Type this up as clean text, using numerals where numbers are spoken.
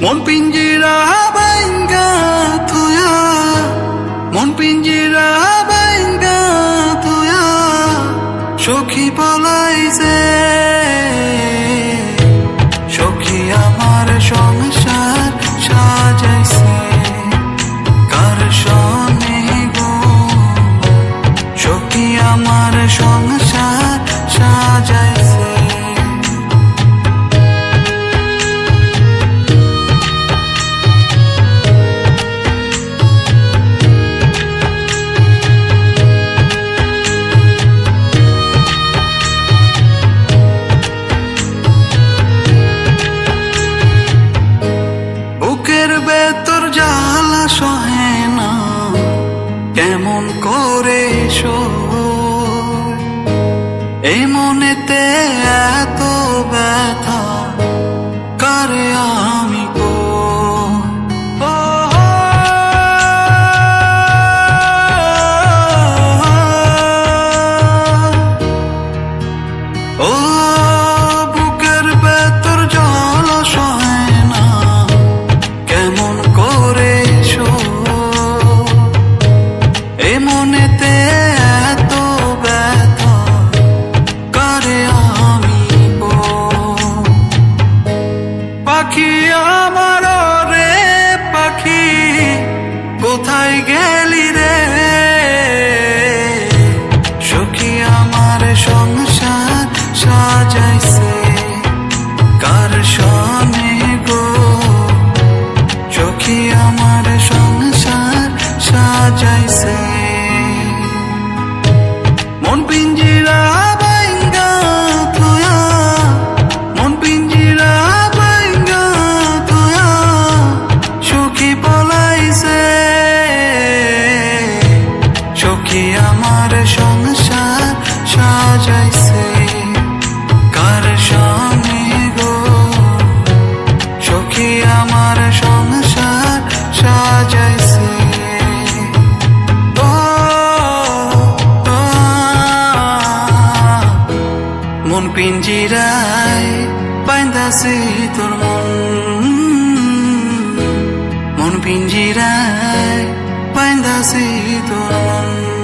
মন পিঞ্জিরা বাইঙ্গা তুয়া, মন পিঞ্জিরা বাইঙ্গা তুয়া, সখী পলাইছে। সখী আমার সংসার সাজাইছে কার সনে গো, সখী আমার সংসার সাজাইছে। বুকের ভেতর জ্বালা সহে না, কেমন করে সই, এই মনেতে এত ব্যথা কারে আমি কই। ও বুকের ভেতর জ্বালা সহে না, কেমন করে এ মনেতে এত ব্যথা কারে আমি বই। পাখি আমার রে পাখি, কোথায় গেলি রে, সখী আমার সংসার সাজাইছে কার সনে গো, সখী আমার সংসার সাজাইছে। মন পিঞ্জিরা বাইঙ্গা তুয়া, মন পিঞ্জিরা বাইঙ্গা তুয়া, সখী পলাইছে। সখী আমার সংসার সাজাইছে কার সনে গো, সখী আমার সংসার সাজাইছে। মন পিঞ্জিরায় বাইন্দাছি তোর মন, মন পিঞ্জিরায় বাইন্দাছি তোর মন।